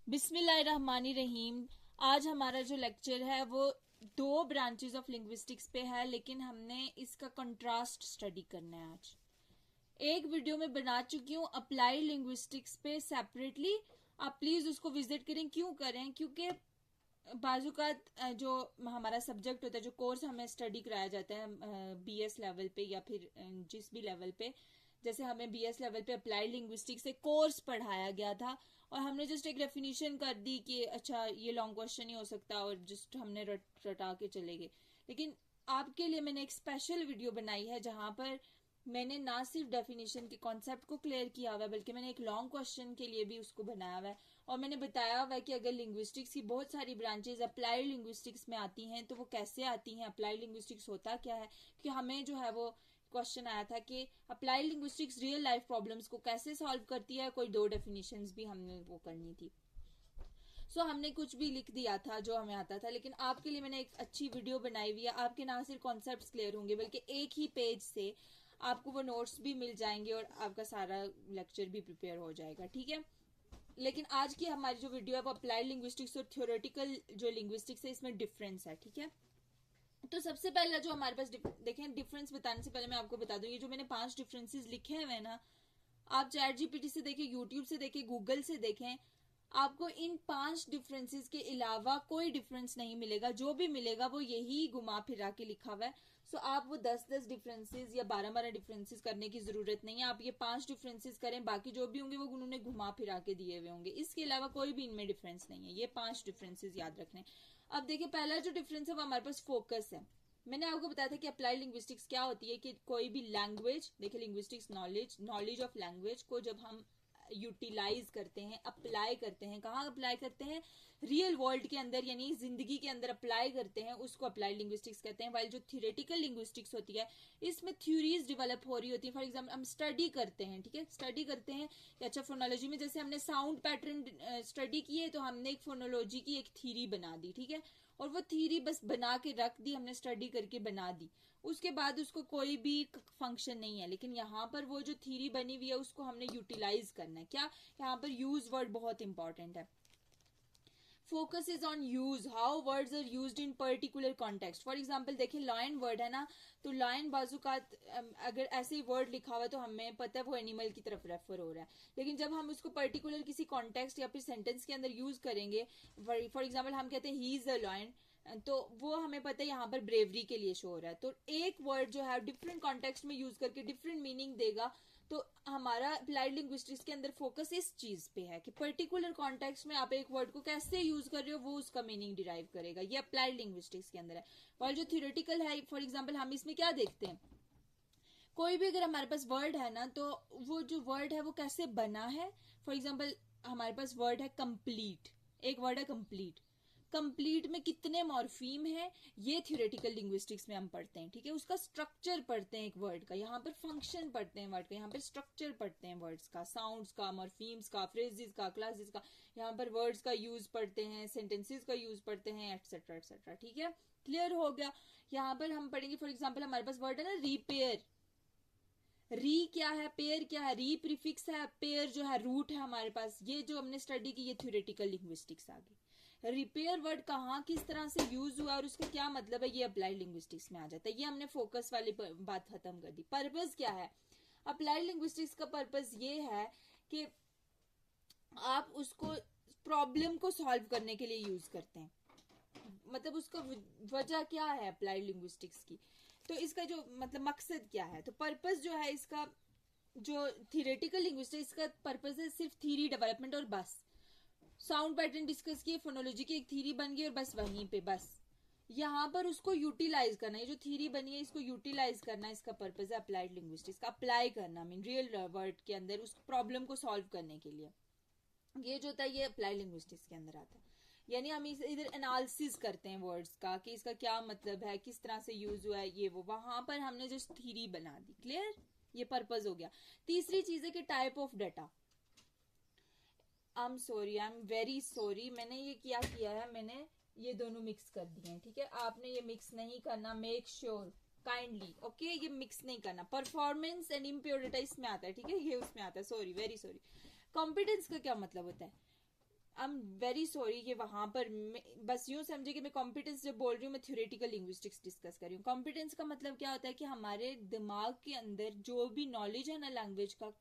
बिस्मिल्लाहिर्रहमानिर्रहीम। आज हमारा जो लेक्चर है वो दो ब्रांचेस ऑफ लिंग्विस्टिक्स पे है, लेकिन हमने इसका कंट्रास्ट स्टडी करना है। आज एक वीडियो में बना चुकी हूँ अप्लाई लिंग्विस्टिक्स पे सेपरेटली। आप प्लीज उसको विजिट करें। क्यों करें? क्योंकि बाजू का जो हमारा सब्जेक्ट होता है, जो कोर्स हमें स्टडी कराया जाता है बीएस लेवल पे या फिर जिस भी लेवल पे, जैसे हमें बीएस लेवल पे अप्लाइड लिंग्विस्टिक्स से कोर्स पढ़ाया गया था और हमने जस्ट एक डेफिनेशन कर दी कि अच्छा ये लॉन्ग क्वेश्चन ही हो सकता और जस्ट हमने रटा के चले गए। लेकिन आपके लिए मैंने एक स्पेशल वीडियो बनाई है जहां पर मैंने ना सिर्फ डेफिनेशन के कॉन्सेप्ट को क्लियर किया हुआ है, बल्कि मैंने एक लॉन्ग क्वेश्चन के लिए भी उसको बनाया हुआ है और मैंने बताया हुआ है कि अगर लिंग्विस्टिक्स की बहुत सारी ब्रांचेज अप्लाइड लिंग्विस्टिक्स में आती हैं तो वो कैसे आती हैं, अप्लाइड लिंग्विस्टिक्स होता क्या है। कि हमें जो है वो क्वेश्चन आया था कि applied linguistics real life problems को कैसे सॉल्व करती है। कोई दो डेफिनेशंस भी हमने वो करनी थी। हमने कुछ भी लिख दिया था जो हमें आता था, लेकिन आपके लिए मैंने एक अच्छी वीडियो बनाई हुई है। आपके ना सिर्फ कॉन्सेप्ट्स क्लियर होंगे बल्कि एक ही पेज से आपको वो नोट्स भी मिल जाएंगे और आपका सारा लेक्चर भी प्रिपेयर हो जाएगा। ठीक है, लेकिन आज की हमारी जो वीडियो है वो अप्लाइड लिंग्विस्टिक्स और थ्योरेटिकल जो लिंग्विस्टिक्स है इसमें डिफरेंस है। ठीक है, तो सबसे पहला जो हमारे पास देखें, डिफरेंस बताने से पहले मैं आपको बता दूं, ये जो मैंने 5 डिफरेंसेस लिखे हुए ना, आप चैट जीपीटी से देखें, यूट्यूब से देखें, गूगल से देखें, आपको इन 5 डिफरेंसेस के अलावा कोई डिफरेंस नहीं मिलेगा। जो भी मिलेगा वो यही घुमा फिरा के लिखा हुआ है। आप वो 10-10 डिफरेंसेस या 12-12 डिफरेंसेस करने की जरूरत नहीं है। आप ये 5 डिफरेंसेस करें, बाकी जो भी होंगे वो उन्होंने घुमा फिरा के दिए हुए होंगे। इसके अलावा कोई भी इनमें डिफरेंस नहीं है। ये 5 डिफरेंसेस याद रखने। अब देखिए, पहला जो डिफरेंस है वो हमारे पास फोकस है। मैंने आपको बताया था कि अप्लाइड लिंग्विस्टिक्स क्या होती है, कि कोई भी लैंग्वेज, देखिए लिंग्विस्टिक्स नॉलेज ऑफ लैंग्वेज को जब हम यूटिलाइज करते हैं, अप्लाई करते हैं, कहाँ अप्लाई करते हैं? रियल वर्ल्ड के अंदर, यानी जिंदगी के अंदर अप्लाई करते हैं, उसको अप्लाइड लिंग्विस्टिक्स कहते हैं। वाइल जो थियोरेटिकल लिंग्विस्टिक्स होती है इसमें थ्योरीज डेवलप हो रही होती है। फॉर एग्जाम्पल हम स्टडी करते हैं, ठीक है, स्टडी करते हैं। अच्छा, फोनोलॉजी में जैसे हमने साउंड पैटर्न स्टडी किए तो हमने एक फोनोलॉजी की एक थ्योरी बना दी, ठीक है, और वो थ्योरी बस बना के रख दी, हमने स्टडी करके बना दी। उसके बाद उसको कोई भी फंक्शन नहीं है। लेकिन यहाँ पर वो जो थ्योरी बनी हुई है उसको हमने यूटिलाइज करना है। क्या? यहाँ पर यूज वर्ड बहुत इंपॉर्टेंट है। Focus is on use, how words are used in particular context. For example देखिए, लॉयन वर्ड है ना, तो लॉयन बाजू का अगर ऐसे ही वर्ड लिखा हुआ है तो हमें पता है वो एनिमल की तरफ रेफर हो रहा है। लेकिन जब हम उसको पर्टिकुलर किसी कॉन्टेक्स्ट या फिर सेंटेंस के अंदर यूज करेंगे, फॉर एग्जाम्पल हम कहते हैं ही इज अ लॉयन, तो वो हमें पता है यहाँ पर ब्रेवरी के लिए शो हो रहा है। तो एक वर्ड जो है डिफरेंट कॉन्टेक्स्ट में यूज करके डिफरेंट मीनिंग देगा। तो हमारा अप्लाइड लिंग्विस्टिक्स के अंदर फोकस इस चीज पे है कि पर्टिकुलर कॉन्टेक्स्ट में आप एक वर्ड को कैसे यूज कर रहे हो, वो उसका मीनिंग डिराइव करेगा। ये अप्लाइड लिंग्विस्टिक्स के अंदर है। और जो थ्योरेटिकल है, फॉर एग्जाम्पल हम इसमें क्या देखते हैं, कोई भी अगर हमारे पास वर्ड है ना, तो वो जो वर्ड है वो कैसे बना है। फॉर एग्जाम्पल हमारे पास वर्ड है कंप्लीट, एक वर्ड है कंप्लीट। कंप्लीट में कितने मॉर्फीम है, ये थ्योरेटिकल लिंग्विस्टिक्स में हम पढ़ते हैं। ठीक है, उसका स्ट्रक्चर पढ़ते हैं एक वर्ड का, यहाँ पर फंक्शन पढ़ते हैं वर्ड का, यहाँ पर स्ट्रक्चर पढ़ते हैं वर्ड्स का, साउंड्स का, मॉर्फीम्स का, फ्रेजेस का, क्लासेस का। यहाँ पर वर्ड्स का यूज पढ़ते हैं, सेंटेंसेस का यूज पढ़ते हैं, एटसेट्रा एटसेट्रा। ठीक है, क्लियर हो गया। यहाँ पर हम पढ़ेंगे, फॉर एग्जाम्पल हमारे पास वर्ड है ना रिपेयर। री क्या है, पेयर क्या है? री प्रीफिक्स है, पेयर जो है रूट है हमारे पास। ये जो हमने स्टडी की ये थ्योरेटिकल लिंग्विस्टिक्स आ गई। रिपेयर वर्ड कहाँ किस तरह से यूज हुआ और उसका क्या मतलब है, ये अप्लाइड लिंग्विस्टिक्स में आ जाता है। ये हमने फोकस वाली बात खत्म कर दी। पर्पस क्या है? अप्लाइड लिंग्विस्टिक्स का पर्पस ये है कि आप उसको प्रॉब्लम को सॉल्व करने के लिए यूज करते हैं। मतलब उसका वजह क्या है अप्लाइड लिंग्विस्टिक्स की, तो इसका जो मतलब मकसद क्या है, तो पर्पस जो है इसका, जो थियोरेटिकल लिंग्विस्टिक्स का पर्पस है सिर्फ थ्योरी डेवलपमेंट और बस। साउंड पैटर्न डिस्कस किए, फोनोलॉजी की एक थ्योरी बन गई और बस वहीं पे बस। यहाँ पर उसको यूटिलाइज करना है, जो थ्योरी बनी है इसको यूटिलाइज करना, इसका पर्पस है अप्लाइड लिंग्विस्टिक्स का। अप्लाई करना मीन रियल वर्ड के अंदर उस प्रॉब्लम को सॉल्व करने के लिए। ये जो होता है ये अप्लाइड लिंग्विस्टिक्स के अंदर आता है। यानी हम इधर एनालिसिस करते हैं वर्ड्स का कि इसका क्या मतलब है, किस तरह से यूज हुआ है, ये वो। वहां पर हमने जस्ट थ्योरी बना दी। क्लियर? ये पर्पस हो गया। तीसरी चीज है कि type of data. I am sorry, I am very sorry, मैंने ये क्या किया है, मैंने ये दोनों मिक्स कर दिए हैं। ठीक है, आपने ये मिक्स नहीं करना, मेक श्योर काइंडली, ओके, ये मिक्स नहीं करना। परफॉर्मेंस एंड इम्प्योर डाटा इसमें आता है, ठीक है, ये उसमें आता है। Sorry, very sorry. कॉम्पिटेंस का क्या मतलब होता है? आई एम वेरी सॉरी कि वहां पर बस यूं समझे कि मैं कॉम्पिटेंस जब बोल रही हूँ मैं थ्योरेटिकल लिंग्विस्टिक्स डिस्कस कर रही हूँ। कॉम्पिटेंस का मतलब क्या होता है कि हमारे दिमाग के अंदर जो भी नॉलेज है ना लैंग्वेज का,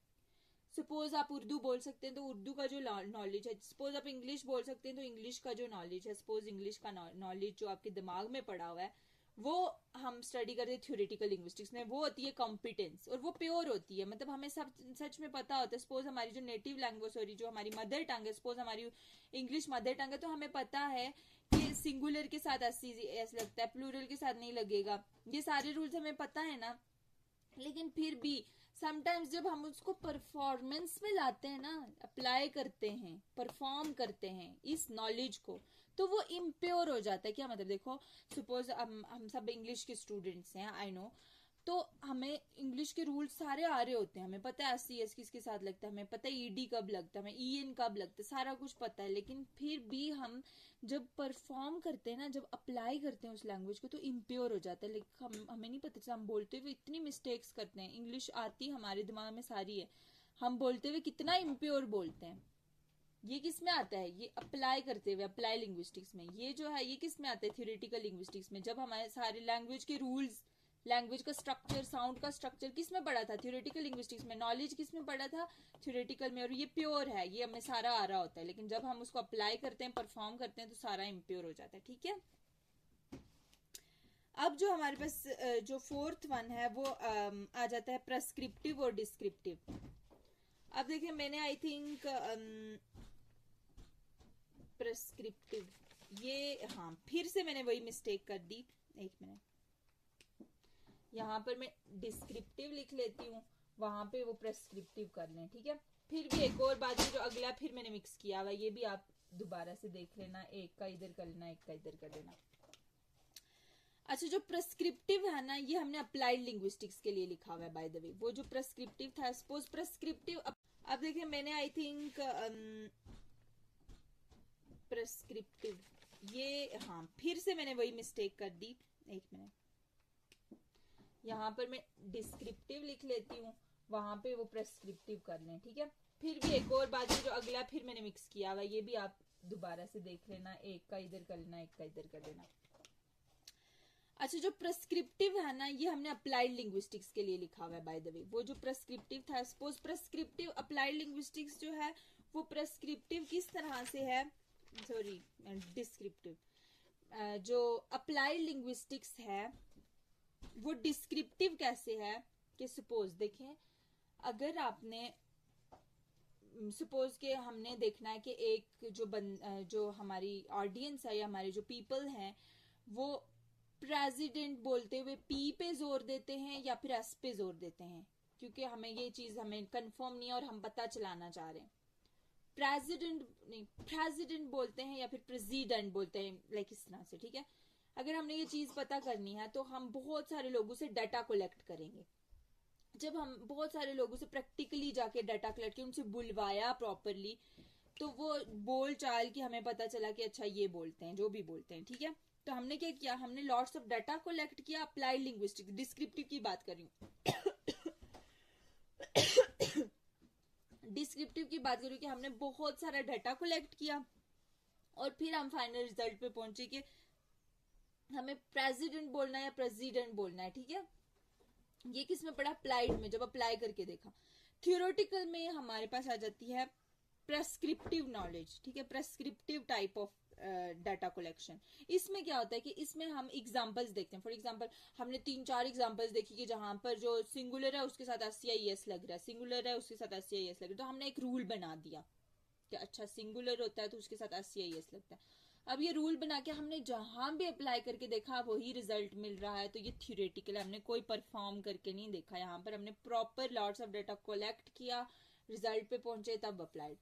सपोज आप उर्दू बोल सकते हैं तो उर्दू का जो नॉलेज है, सपोज आप इंग्लिश बोल सकते हैं तो इंग्लिश का जो नॉलेज है, सपोज इंग्लिश का नॉलेज जो आपके दिमाग में पड़ा हुआ है वो हम स्टडी करते हैं थ्योरेटिकल लिंग्विस्टिक्स में, वो होती है कॉम्पिटेंस और वो प्योर होती है। मतलब हमें सब सच में पता होता है। सपोज हमारी जो नेटिव लैंग्वेज, सॉरी जो हमारी मदर टंग है, सपोज हमारी इंग्लिश मदर टंग है, तो हमें पता है कि सिंगुलर के साथ एस लगता है, प्लूरल के साथ नहीं लगेगा, ये सारे रूल्स हमें पता है ना। लेकिन फिर भी समटाइम्स जब हम उसको परफॉर्मेंस में लाते हैं ना, अप्लाई करते हैं, परफॉर्म करते हैं इस नॉलेज को, तो वो इम्प्योर हो जाता है। क्या मतलब, देखो सपोज हम सब इंग्लिश के स्टूडेंट्स हैं, आई नो, तो हमें इंग्लिश के रूल्स सारे आ रहे होते हैं, हमें पता है सी एस किसके साथ लगता है, हमें पता है ईडी कब लगता है, हमें ई एन कब लगता है, सारा कुछ पता है। लेकिन फिर भी हम जब परफॉर्म करते हैं ना, जब अप्लाई करते हैं उस लैंग्वेज को, तो इम्प्योर हो जाता है। लेकिन हमें नहीं पता चलता, हम बोलते हुए इतनी मिस्टेक्स करते हैं, इंग्लिश आती हमारे दिमाग में सारी है, हम बोलते हुए कितना इम्प्योर बोलते हैं। ये किस में आता है, ये अप्लाई करते हुए, अप्लाई लिंग्विस्टिक्स में। ये जो है ये किस में आता है, थ्योरेटिकल लिंग्विस्टिक्स में, जब हमारे सारे लैंग्वेज के रूल्स, लैंग्वेज का स्ट्रक्चर, साउंड का स्ट्रक्चर किस में पढ़ा था, थ्योरेटिकल लिंग्विस्टिक्स में। नॉलेज किस में पढ़ा था, थ्योरेटिकल में। और ये प्योर है, ये हमें सारा आ रहा होता है, लेकिन जब हम उसको अप्लाई करते हैं, परफॉर्म करते हैं, तो सारा इम्प्योर हो जाता है। ठीक है, अब जो हमारे पास जो फोर्थ वन है वो आ जाता है प्रेस्क्रिप्टिव और डिस्क्रिप्टिव। अब देखिए मैंने आई थिंक प्रेस्क्रिप्टिव, ये हाँ फिर से मैंने वही मिस्टेक कर दी, एक मिनट, यहाँ पर मैं डिस्क्रिप्टिव लिख लेती हूँ, वहां पे वो प्रेस्क्रिप्टिव कर लें। ठीक है, फिर भी एक और बात है, जो अगला फिर मैंने मिक्स किया हुआ, ये भी आप दोबारा से देख लेना, एक का इधर कर लेना, एक का इधर कर लेना। अच्छा, जो प्रेस्क्रिप्टिव है ना, ये हमने अप्लाइड लिंग्विस्टिक्स के लिए लिखा हुआ है बाय द वे। वो जो प्रेस्क्रिप्टिव था, सपोज प्रेस्क्रिप्टिव, अब देखिए मैंने आई थिंक प्रेस्क्रिप्टिव, ये हाँ फिर से मैंने वही मिस्टेक कर दी, एक मिनट, यहाँ पर मैं डिस्क्रिप्टिव लिख लेती हूँ, वहां पे वो प्रेस्क्रिप्टिव कर लें। ठीक है, फिर भी एक और बात है, जो अगला फिर मैंने मिक्स किया हुआ, ये भी आप दोबारा से देख लेना, एक का इधर कर लेना, एक का इधर कर लेना। अच्छा, जो प्रेस्क्रिप्टिव है ना, ये हमने अप्लाइड लिंग्विस्टिक्स के लिए लिखा हुआ है बाय द वे। वो जो प्रेस्क्रिप्टिव था, सपोज प्रेस्क्रिप्टिव, अप्लाइड लिंग्विस्टिक्स जो है वो प्रेस्क्रिप्टिव किस तरह से है, सॉरी डिस्क्रिप्टिव, जो अप्लाइड लिंग्विस्टिक्स है वो डिस्क्रिप्टिव कैसे है, कि सपोज देखें, अगर आपने सपोज के हमने देखना है कि एक जो हमारी ऑडियंस है या हमारे जो पीपल हैं वो प्रेसिडेंट बोलते हुए पी पे जोर देते हैं या फिर एस पे जोर देते हैं, क्योंकि हमें ये चीज हमें कंफर्म नहीं है और हम पता चलाना चाह रहे हैं। प्रेसिडेंट नहीं, प्रेसिडेंट बोलते हैं या फिर प्रेसिडेंट बोलते हैं, लाइक इस तरह से। ठीक है, अगर हमने ये चीज पता करनी है तो हम बहुत सारे लोगों से डाटा कलेक्ट करेंगे। जब हम बहुत सारे लोगों से प्रैक्टिकली जाके डाटा कलेक्ट किया, उनसे बुलवाया प्रॉपरली, तो वो बोल चाल की हमें पता चला कि अच्छा ये बोलते हैं, जो भी बोलते हैं। ठीक है, तो हमने क्या किया, हमने लॉट्स ऑफ डाटा कलेक्ट किया। अप्लाइड लिंग्विस्टिक्स डिस्क्रिप्टिव की बात कर रही हूँ, डिस्क्रिप्टिव की बात करूँ कि हमने बहुत सारा डाटा कलेक्ट किया और फिर हम फाइनल रिजल्ट पे पहुंचे कि हमें प्रेसिडेंट बोलना है या प्रेसिडेंट बोलना है। ठीक है, ये किस में पढ़ा, अप्लाइड में, जब अप्लाई करके देखा। थ्योरेटिकल में हमारे पास आ जाती है प्रेस्क्रिप्टिव नॉलेज। ठीक है, prescriptive type of data collection. इसमें क्या होता है कि इसमें हम एग्जांपल्स देखते हैं। फॉर एग्जांपल हमने 3-4 एग्जांपल्स देखी कि जहां पर जो सिंगुलर है उसके साथ एस लग रहा है, सिंगुलर है उसके साथ एस लग रहा है, तो हमने एक रूल बना दिया कि अच्छा सिंगुलर होता है तो उसके साथ एस लगता है। अब ये रूल बना के हमने जहां भी अप्लाई करके देखा वही रिजल्ट मिल रहा है, तो ये थ्योरेटिकल है, हमने कोई परफॉर्म करके नहीं देखा। यहाँ पर हमने proper lots of data collect किया, रिजल्ट पे पहुंचे, तब अप्लाइड।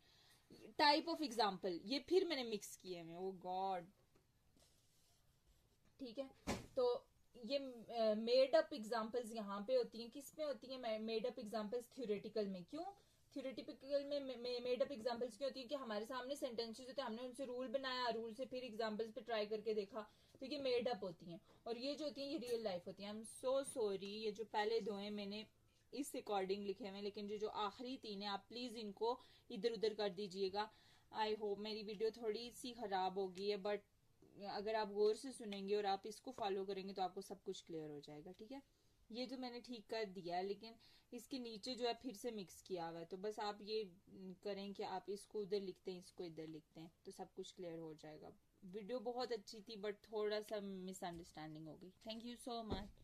टाइप ऑफ एग्जाम्पल ये फिर मैंने मिक्स किए हैं, ओ गॉड। ठीक है, तो ये मेड अप एग्जाम्पल्स यहाँ पे होती हैं, किस में होती है मेड अप एग्जाम्पल्स, थ्योरेटिकल में। क्यों थ्योरेटिकल में मेड अप एग्जांपल्स क्यों होती है कि हमारे सामने सेंटेंसेस होते हैं, हमने उनसे रूल बनाया, रूल से फिर एग्जांपल्स पे ट्राई करके देखा, तो ये मेड अप होती हैं। और ये जो होती हैं ये रियल लाइफ होती हैं। आई एम सो सॉरी, ये जो पहले दो हैं मैंने इस अकॉर्डिंग लिखे हुए, लेकिन जो आखिरी 3 है आप प्लीज इनको इधर उधर कर दीजिएगा। आई होप मेरी वीडियो थोड़ी सी खराब होगी है, बट अगर आप गौर से सुनेंगे और आप इसको फॉलो करेंगे तो आपको सब कुछ क्लियर हो जाएगा। ठीक है, ये तो मैंने ठीक कर दिया है, लेकिन इसके नीचे जो है फिर से मिक्स किया हुआ है, तो बस आप ये करें कि आप इसको उधर लिखते हैं, इसको इधर लिखते हैं, तो सब कुछ क्लियर हो जाएगा। वीडियो बहुत अच्छी थी बट थोड़ा सा मिसअंडरस्टैंडिंग हो गई। Thank you so much.